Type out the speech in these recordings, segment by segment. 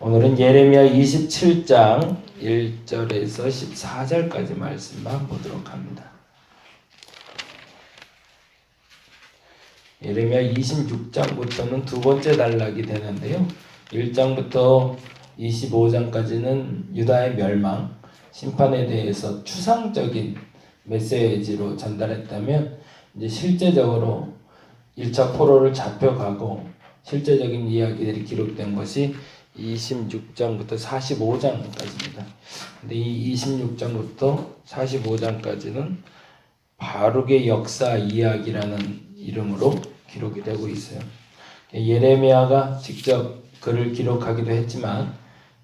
오늘은 예레미야 27장 1절에서 14절까지 말씀만 보도록 합니다. 예레미야 26장부터는 두 번째 단락이 되는데요. 1장부터 25장까지는 유다의 멸망, 심판에 대해서 추상적인 메시지로 전달했다면, 이제 실제적으로 1차 포로를 잡혀가고 실제적인 이야기들이 기록된 것이 26장부터 45장까지입니다. 근데 이 26장부터 45장까지는 바룩의 역사 이야기라는 이름으로 기록이 되고 있어요. 예레미야가 직접 글을 기록하기도 했지만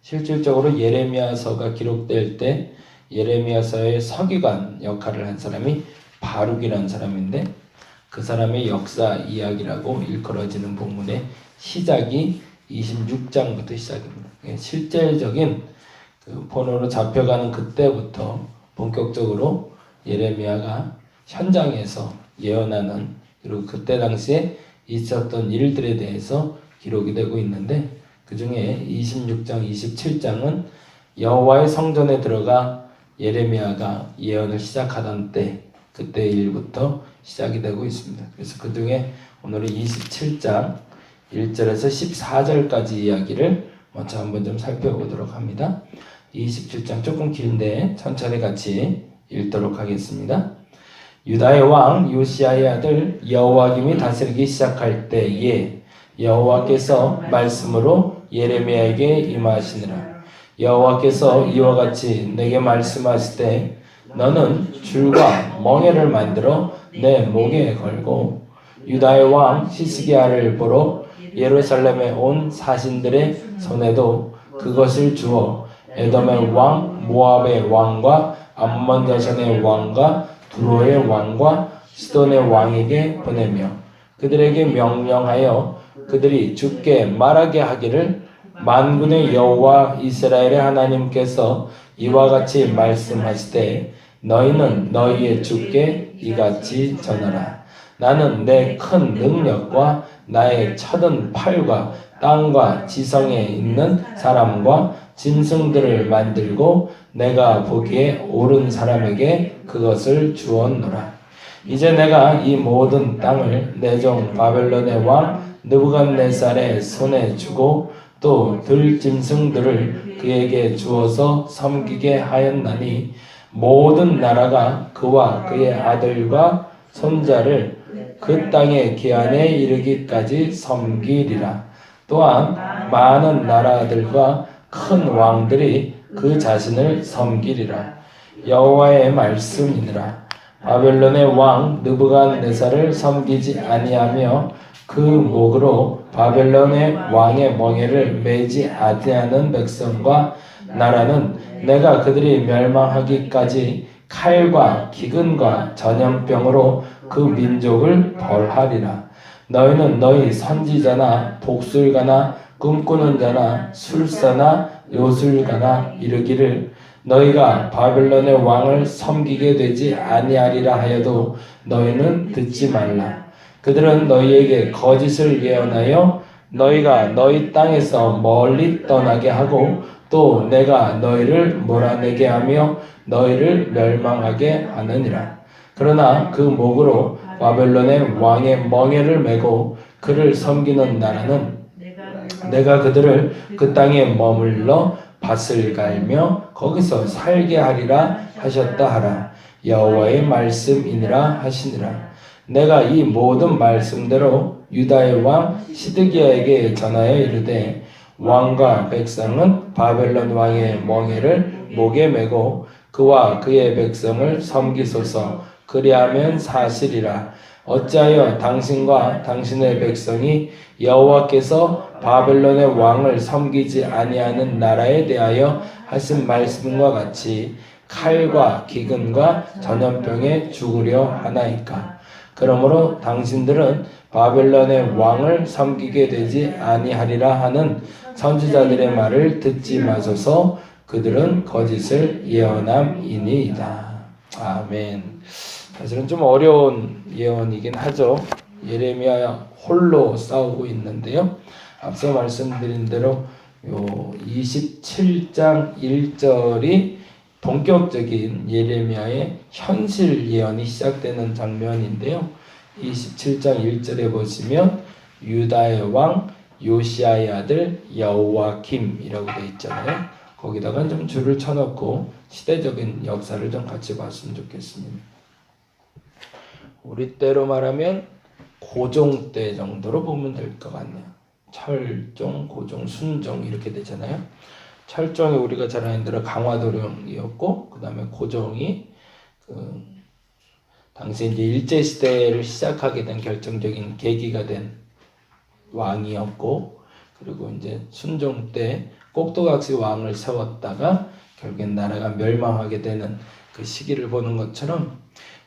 실질적으로 예레미야서가 기록될 때 예레미야서의 서기관 역할을 한 사람이 바룩이라는 사람인데, 그 사람의 역사 이야기라고 일컬어지는 본문의 시작이 26장부터 시작입니다. 실질적인 포로로 잡혀가는 그때부터 본격적으로 예레미야가 현장에서 예언하는, 그리고 그때 당시에 있었던 일들에 대해서 기록이 되고 있는데, 그 중에 26장, 27장은 여호와의 성전에 들어가 예레미야가 예언을 시작하던 때, 그때 일부터 시작이 되고 있습니다. 그래서 그 중에 오늘은 27장 1절에서 14절까지 이야기를 먼저 한번 좀 살펴보도록 합니다. 27장 조금 긴데 천천히 같이 읽도록 하겠습니다. 유다의 왕 요시야의 아들 여호와김이 다스리기 시작할 때에 여호와께서 말씀으로 예레미야에게 임하시니라. 여호와께서 이와 같이 내게 말씀하실 때 너는 줄과 멍에를 만들어 내 목에 걸고 유다의 왕 히스기야를 보러 예루살렘에 온 사신들의 손에도 그것을 주어 에돔의 왕, 모압의 왕과 암몬 자손의 왕과 두로의 왕과 시돈의 왕에게 보내며 그들에게 명령하여 그들이 죽게 말하게 하기를, 만군의 여호와 이스라엘의 하나님께서 이와 같이 말씀하시되 너희는 너희의 주께 이같이 전하라. 나는 내 큰 능력과 나의 쳐든 팔과 땅과 지성에 있는 사람과 짐승들을 만들고 내가 보기에 옳은 사람에게 그것을 주었노라. 이제 내가 이 모든 땅을 내 종 바벨론의 왕 느부갓네살의 손에 주고 또 들짐승들을 그에게 주어서 섬기게 하였나니 모든 나라가 그와 그의 아들과 손자를 그 땅의 기한에 이르기까지 섬기리라. 또한 많은 나라들과 큰 왕들이 그 자신을 섬기리라. 여호와의 말씀이니라. 바벨론의 왕 느부갓네살을 섬기지 아니하며 그 목으로 바벨론의 왕의 멍에를 매지 아니하는 백성과 나라는 내가 그들이 멸망하기까지 칼과 기근과 전염병으로 그 민족을 벌하리라. 너희는 너희 선지자나 복술가나 꿈꾸는 자나 술사나 요술가나 이르기를 너희가 바벨론의 왕을 섬기게 되지 아니하리라 하여도 너희는 듣지 말라. 그들은 너희에게 거짓을 예언하여 너희가 너희 땅에서 멀리 떠나게 하고 또 내가 너희를 몰아내게 하며 너희를 멸망하게 하느니라. 그러나 그 목으로 바벨론의 왕의 멍에를 메고 그를 섬기는 나라는 내가 그들을 그 땅에 머물러 밭을 갈며 거기서 살게 하리라 하셨다 하라. 여호와의 말씀이니라 하시니라. 내가 이 모든 말씀대로 유다의 왕 시드기야에게 전하여 이르되 왕과 백성은 바벨론 왕의 멍에를 목에 메고 그와 그의 백성을 섬기소서. 그리하면 사실이라. 어찌하여 당신과 당신의 백성이 여호와께서 바벨론의 왕을 섬기지 아니하는 나라에 대하여 하신 말씀과 같이 칼과 기근과 전염병에 죽으려 하나이까. 그러므로 당신들은 바벨론의 왕을 섬기게 되지 아니하리라 하는 선지자들의 말을 듣지 마소서. 그들은 거짓을 예언함이니이다. 아멘. 사실은 좀 어려운 예언이긴 하죠. 예레미야 홀로 싸우고 있는데요. 앞서 말씀드린 대로 요 27장 1절이 본격적인 예레미야의 현실 예언이 시작되는 장면인데요. 27장 1절에 보시면 유다의 왕 요시야의 아들 여호와김이라고 되어 있잖아요. 거기다가 좀 줄을 쳐놓고 시대적인 역사를 좀 같이 봤으면 좋겠습니다. 우리 때로 말하면 고종 때 정도로 보면 될 것 같네요. 철종, 고종, 순종 이렇게 되잖아요. 철종이 우리가 잘 아는 대로 강화도령이었고, 그 다음에 고종이 당시 이제 일제 시대를 시작하게 된 결정적인 계기가 된 왕이었고, 그리고 이제 순종 때 꼭두각시 왕을 세웠다가 결국엔 나라가 멸망하게 되는 그 시기를 보는 것처럼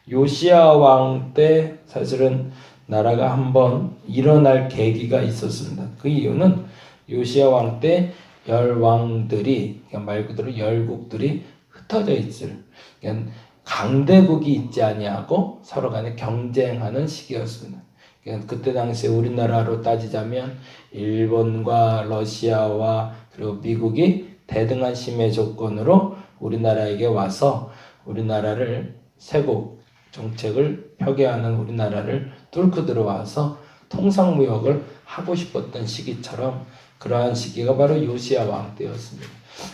요시야 왕 때 사실은 나라가 한번 일어날 계기가 있었습니다. 그 이유는 요시야 왕 때 열왕들이, 그러니까 말 그대로 열국들이 흩어져 있을, 그러니까 강대국이 있지 아니하고 서로 간에 경쟁하는 시기였습니다. 그러니까 그때 당시에 우리나라로 따지자면 일본과 러시아와 그리고 미국이 대등한 심의 조건으로 우리나라에게 와서 우리나라를 세국 정책을 펴게하는 우리나라를 뚫고 들어와서 통상무역을 하고 싶었던 시기처럼 그러한 시기가 바로 요시야 왕 때였습니다.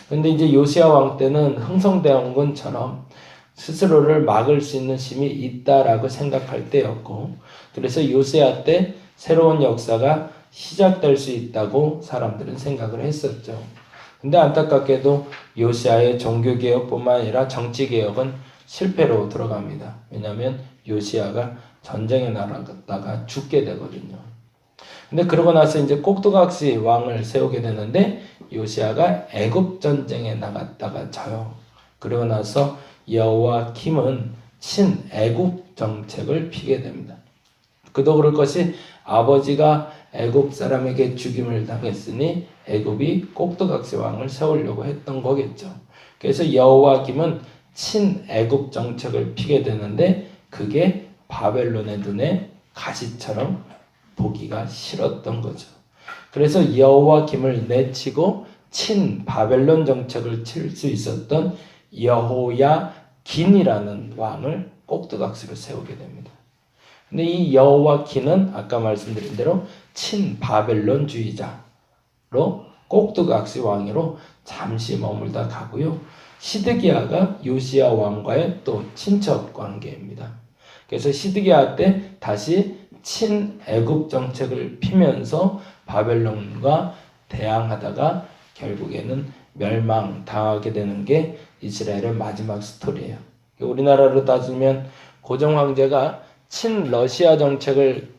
그런데 이제 요시야 왕 때는 흥성대원군처럼 스스로를 막을 수 있는 힘이 있다라고 생각할 때였고, 그래서 요시야 때 새로운 역사가 시작될 수 있다고 사람들은 생각을 했었죠. 근데 안타깝게도 요시야의 종교개혁뿐만 아니라 정치개혁은 실패로 들어갑니다. 왜냐하면 요시야가 전쟁에 나갔다가 죽게 되거든요. 근데 그러고 나서 이제 꼭두각시 왕을 세우게 되는데 요시야가 애굽 전쟁에 나갔다가 져요. 그러고 나서 여호와김은 친애굽 정책을 피게 됩니다. 그도 그럴 것이 아버지가 애굽 사람에게 죽임을 당했으니 애굽이 꼭두각시 왕을 세우려고 했던 거겠죠. 그래서 여호와김은 친애굽 정책을 피게 되는데 그게 바벨론의 눈에 가시처럼 보기가 싫었던 거죠. 그래서 여호와김을 내치고 친바벨론 정책을 칠 수 있었던 여호야긴이라는 왕을 꼭두각시로 세우게 됩니다. 근데 이 여호와긴은 아까 말씀드린 대로 친바벨론주의자로 꼭두각시 왕으로 잠시 머물다 가고요. 시드기야가 요시야 왕과의 또 친척 관계입니다. 그래서 시드기야 때 다시 친애굽 정책을 피면서 바벨론과 대항하다가 결국에는 멸망당하게 되는 게 이스라엘의 마지막 스토리예요. 우리나라로 따지면 고종 황제가 친러시아 정책을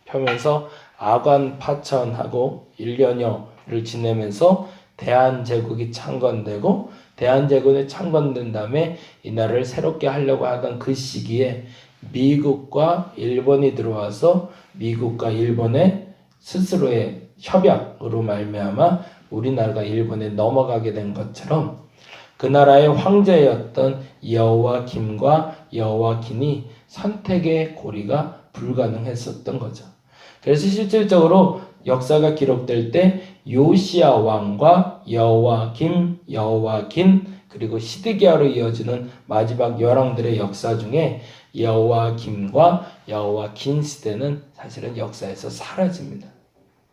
펴면서 아관 파천하고 1년여를 지내면서 대한제국이 창건되고 대한제국이 창건된 다음에 이 나라를 새롭게 하려고 하던 그 시기에 미국과 일본이 들어와서 미국과 일본의 스스로의 협약으로 말미암아 우리나라가 일본에 넘어가게 된 것처럼 그 나라의 황제였던 여호와김과 여호와긴이 선택의 고리가 불가능했었던 거죠. 그래서 실질적으로 역사가 기록될 때 요시야 왕과 여호와김, 여호와긴 그리고 시드기야로 이어지는 마지막 열왕들의 역사 중에 여호와김과 여호와긴 시대는 사실은 역사에서 사라집니다.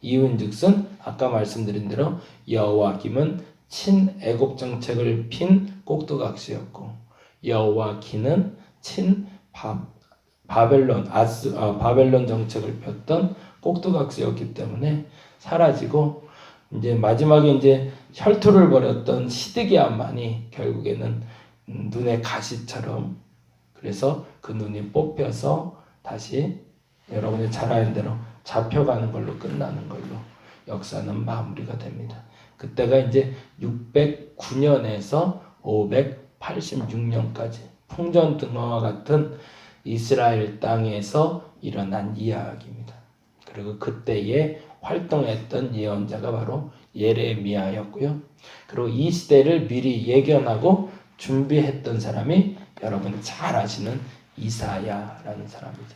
이유인즉슨 아까 말씀드린 대로 여호와김은 친애굽 정책을 핀 꼭두각시였고 여호와긴은 바벨론 정책을 폈던 꼭두각시였기 때문에 사라지고 이제 마지막에 이제 혈투를 벌였던 시드기야만이 결국에는 눈의 가시처럼 그래서 그 눈이 뽑혀서 다시 여러분이 잘 아는 대로 잡혀가는 걸로 끝나는 걸로 역사는 마무리가 됩니다. 그때가 이제 609년에서 586년까지 풍전등화와 같은 이스라엘 땅에서 일어난 이야기입니다. 그리고 그때에 활동했던 예언자가 바로 예레미야였고요. 그리고 이 시대를 미리 예견하고 준비했던 사람이 여러분 잘 아시는 이사야라는 사람이죠.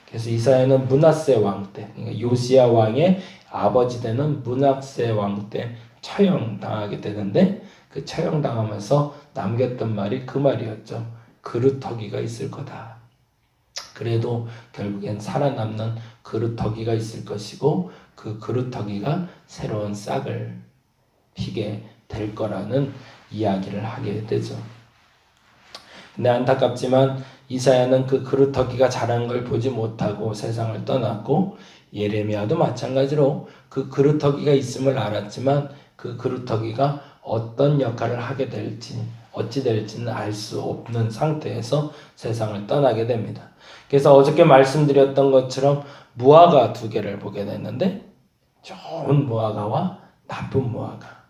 그래서 이사야는 므낫세 왕 때, 그러니까 요시야 왕의 아버지 되는 므낫세 왕 때 처형당하게 되는데 그 처형당하면서 남겼던 말이 그 말이었죠. 그루터기가 있을 거다. 그래도 결국엔 살아남는 그루터기가 있을 것이고 그 그루터기가 새로운 싹을 피게 될 거라는 이야기를 하게 되죠. 근데 안타깝지만 이사야는 그 그루터기가 자란 걸 보지 못하고 세상을 떠났고 예레미야도 마찬가지로 그 그루터기가 있음을 알았지만 그 그루터기가 어떤 역할을 하게 될지 어찌 될지는 알 수 없는 상태에서 세상을 떠나게 됩니다. 그래서 어저께 말씀드렸던 것처럼 무화과 두 개를 보게 됐는데 좋은 무화과와 나쁜 무화과.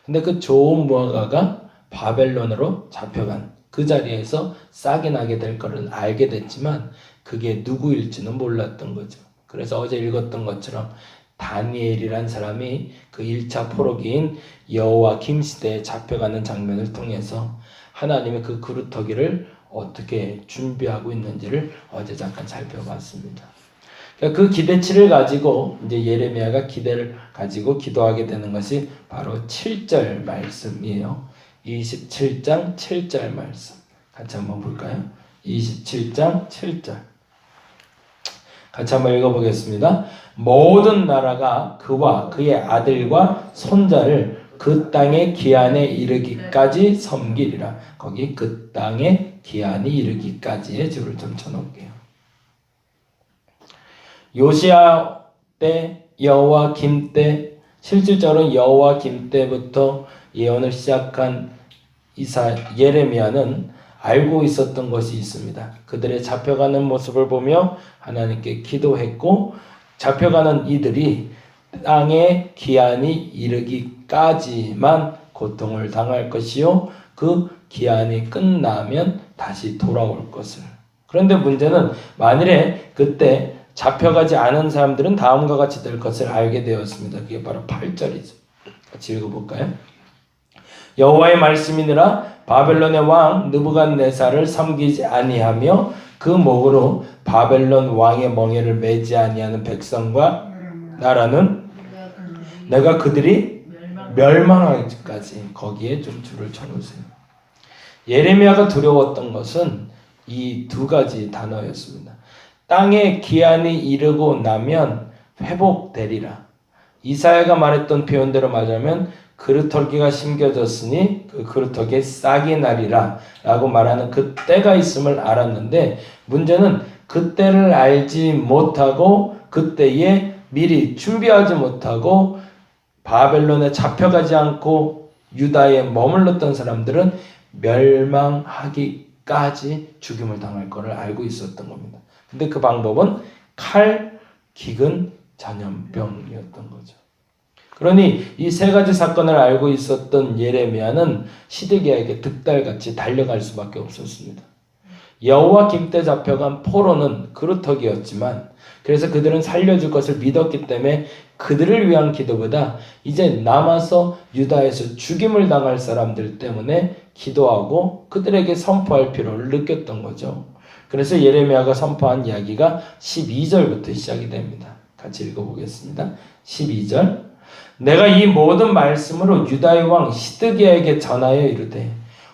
근데 그 좋은 무화과가 바벨론으로 잡혀간 그 자리에서 싹이 나게 될 것을 알게 됐지만 그게 누구일지는 몰랐던 거죠. 그래서 어제 읽었던 것처럼 다니엘이란 사람이 그 1차 포로기인 여호와김 시대에 잡혀가는 장면을 통해서 하나님의 그 그루터기를 어떻게 준비하고 있는지를 어제 잠깐 살펴봤습니다. 그 기대치를 가지고 이제 예레미야가 기대를 가지고 기도하게 되는 것이 바로 7절 말씀이에요. 27장 7절 말씀 같이 한번 볼까요? 27장 7절 같이 한번 읽어보겠습니다. 모든 나라가 그와 그의 아들과 손자를 그 땅의 기한에 이르기까지 섬기리라. 거기 그 땅의 기한이 이르기까지의 줄을 좀 쳐놓을게요. 요시야 때, 여호와김 때, 실질적으로 여호와김 때부터 예언을 시작한 예레미야는 알고 있었던 것이 있습니다. 그들의 잡혀가는 모습을 보며 하나님께 기도했고 잡혀가는 이들이 땅의 기한이 이르기까지만 고통을 당할 것이요 그 기한이 끝나면 다시 돌아올 것을. 그런데 문제는 만일에 그때 잡혀가지 않은 사람들은 다음과 같이 될 것을 알게 되었습니다. 그게 바로 8절이죠. 같이 읽어볼까요? 여호와의 말씀이니라 바벨론의 왕 느부갓네살을 섬기지 아니하며 그 목으로 바벨론 왕의 멍에를 매지 아니하는 백성과 나라는 내가 그들이 멸망하기까지 거기에 좀 줄을 쳐놓으세요. 예레미야가 두려웠던 것은 이 두 가지 단어였습니다. 땅의 기한이 이르고 나면 회복되리라. 이사야가 말했던 표현대로 말하면 그루터기가 심겨졌으니 그 그루터기에 싹이 나리라 라고 말하는 그 때가 있음을 알았는데 문제는 그 때를 알지 못하고 그때에 미리 준비하지 못하고 바벨론에 잡혀가지 않고 유다에 머물렀던 사람들은 멸망하기까지 죽임을 당할 것을 알고 있었던 겁니다. 근데 그 방법은 칼, 기근, 전염병이었던 거죠. 그러니 이 세 가지 사건을 알고 있었던 예레미야는 시드기야에게 득달같이 달려갈 수밖에 없었습니다. 여호와김 때 잡혀간 포로는 그루터기였지만 그래서 그들은 살려줄 것을 믿었기 때문에 그들을 위한 기도보다 이제 남아서 유다에서 죽임을 당할 사람들 때문에 기도하고 그들에게 선포할 필요를 느꼈던 거죠. 그래서 예레미야가 선포한 이야기가 12절부터 시작이 됩니다. 같이 읽어보겠습니다. 12절 내가 이 모든 말씀으로 유다의 왕 시드기야에게 전하여 이르되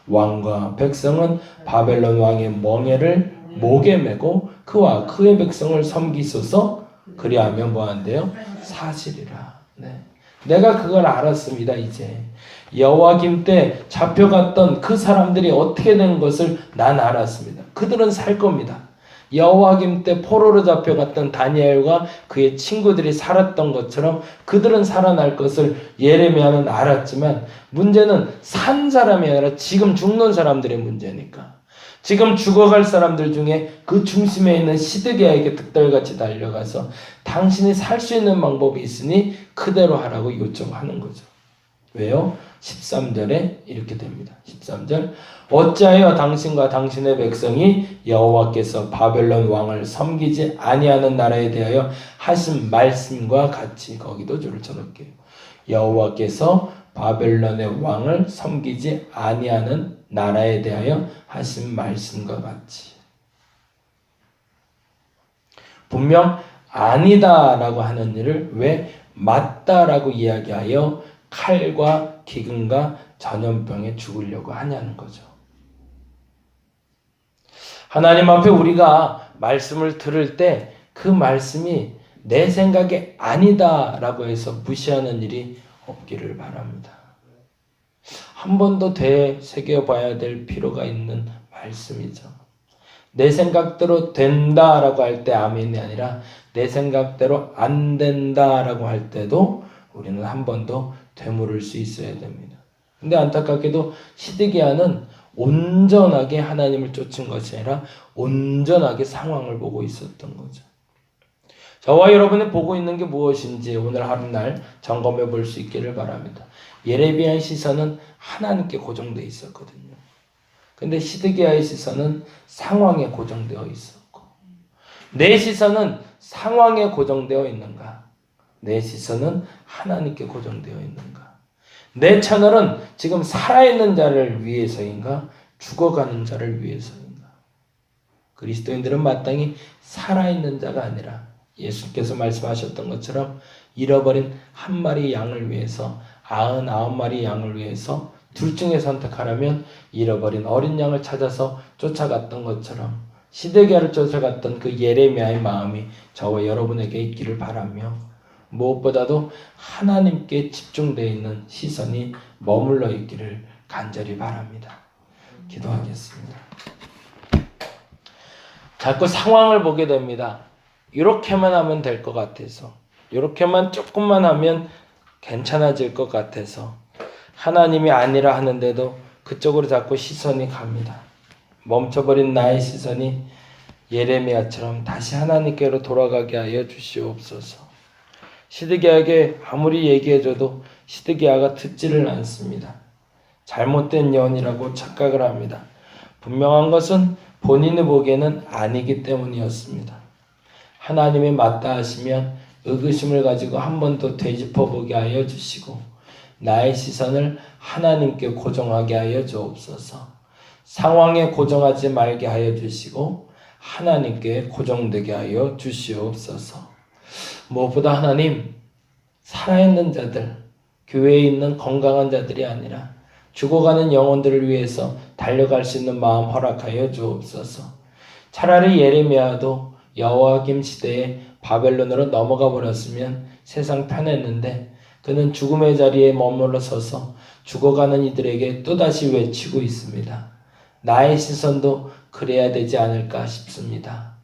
왕과 백성은 바벨론 왕의 멍에를 목에 메고 그와 그의 백성을 섬기소서 그리하면 뭐한대요? 사실이라. 네. 내가 그걸 알았습니다. 이제 여호와김 때 잡혀갔던 그 사람들이 어떻게 된 것을 난 알았습니다. 그들은 살 겁니다. 여호와김 때 포로로 잡혀갔던 다니엘과 그의 친구들이 살았던 것처럼 그들은 살아날 것을 예레미야는 알았지만 문제는 산 사람이 아니라 지금 죽는 사람들의 문제니까 지금 죽어갈 사람들 중에 그 중심에 있는 시드기야에게 득달같이 달려가서 당신이 살 수 있는 방법이 있으니 그대로 하라고 요청하는 거죠. 왜요? 13절에 이렇게 됩니다. 13절 어찌하여 당신과 당신의 백성이 여호와께서 바벨론 왕을 섬기지 아니하는 나라에 대하여 하신 말씀과 같이 거기도 줄을 쳐놓을게요. 여호와께서 바벨론의 왕을 섬기지 아니하는 나라에 대하여 하신 말씀과 같이 분명 아니다라고 하는 일을 왜 맞다라고 이야기하여 칼과 기근과 전염병에 죽으려고 하냐는 거죠. 하나님 앞에 우리가 말씀을 들을 때 그 말씀이 내 생각이 아니다 라고 해서 무시하는 일이 없기를 바랍니다. 한 번 더 되새겨봐야 될 필요가 있는 말씀이죠. 내 생각대로 된다라고 할 때 아멘이 아니라 내 생각대로 안 된다라고 할 때도 우리는 한 번 더 되물을 수 있어야 됩니다. 근데 안타깝게도 시드기야는 온전하게 하나님을 쫓은 것이 아니라 온전하게 상황을 보고 있었던 거죠. 저와 여러분이 보고 있는 게 무엇인지 오늘 하루날 점검해 볼 수 있기를 바랍니다. 예레미야의 시선은 하나님께 고정되어 있었거든요. 근데 시드기야의 시선은 상황에 고정되어 있었고, 내 시선은 상황에 고정되어 있는가? 내 시선은 하나님께 고정되어 있는가? 내 채널은 지금 살아있는 자를 위해서인가? 죽어가는 자를 위해서인가? 그리스도인들은 마땅히 살아있는 자가 아니라 예수께서 말씀하셨던 것처럼 잃어버린 한 마리 양을 위해서 99마리 양을 위해서 둘 중에 선택하라면 잃어버린 어린 양을 찾아서 쫓아갔던 것처럼 시드기야를 쫓아갔던 그 예레미야의 마음이 저와 여러분에게 있기를 바라며 무엇보다도 하나님께 집중되어 있는 시선이 머물러 있기를 간절히 바랍니다. 기도하겠습니다. 자꾸 상황을 보게 됩니다. 이렇게만 하면 될 것 같아서, 이렇게만 조금만 하면 괜찮아질 것 같아서 하나님이 아니라 하는데도 그쪽으로 자꾸 시선이 갑니다. 멈춰버린 나의 시선이 예레미야처럼 다시 하나님께로 돌아가게 하여 주시옵소서. 시드기야에게 아무리 얘기해줘도 시드기야가 듣지를 않습니다. 잘못된 예언이라고 착각을 합니다. 분명한 것은 본인이 보기에는 아니기 때문이었습니다. 하나님이 맞다 하시면 의구심을 가지고 한 번 더 되짚어 보게 하여 주시고 나의 시선을 하나님께 고정하게 하여 주옵소서. 상황에 고정하지 말게 하여 주시고 하나님께 고정되게 하여 주시옵소서. 무엇보다 하나님, 살아있는 자들, 교회에 있는 건강한 자들이 아니라 죽어가는 영혼들을 위해서 달려갈 수 있는 마음 허락하여 주옵소서. 차라리 예레미야도 여호야김 시대에 바벨론으로 넘어가 버렸으면 세상 편했는데 그는 죽음의 자리에 머물러 서서 죽어가는 이들에게 또다시 외치고 있습니다. 나의 시선도 그래야 되지 않을까 싶습니다.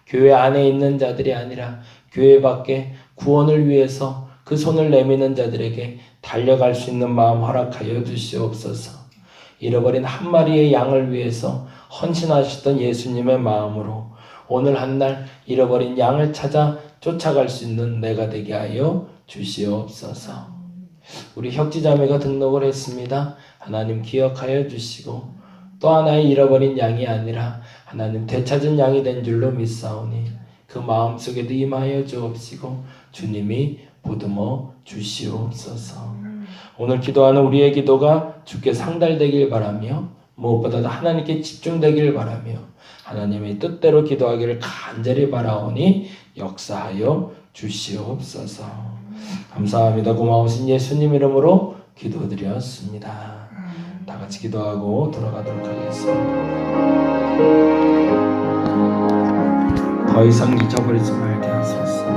교회 안에 있는 자들이 아니라 교회 밖에 구원을 위해서 그 손을 내미는 자들에게 달려갈 수 있는 마음 허락하여 주시옵소서. 잃어버린 한 마리의 양을 위해서 헌신하셨던 예수님의 마음으로 오늘 한날 잃어버린 양을 찾아 쫓아갈 수 있는 내가 되게 하여 주시옵소서. 우리 혁지자매가 등록을 했습니다. 하나님 기억하여 주시고 또 하나의 잃어버린 양이 아니라 하나님 되찾은 양이 된 줄로 믿사오니 그 마음속에도 임하여 주옵시고 주님이 보듬어 주시옵소서. 오늘 기도하는 우리의 기도가 주께 상달되길 바라며 무엇보다도 하나님께 집중되길 바라며 하나님의 뜻대로 기도하기를 간절히 바라오니 역사하여 주시옵소서. 감사합니다. 고마우신 예수님 이름으로 기도드렸습니다. 다 같이 기도하고 돌아가도록 하겠습니다. 더 이상 잊어버리지 말게 하소서.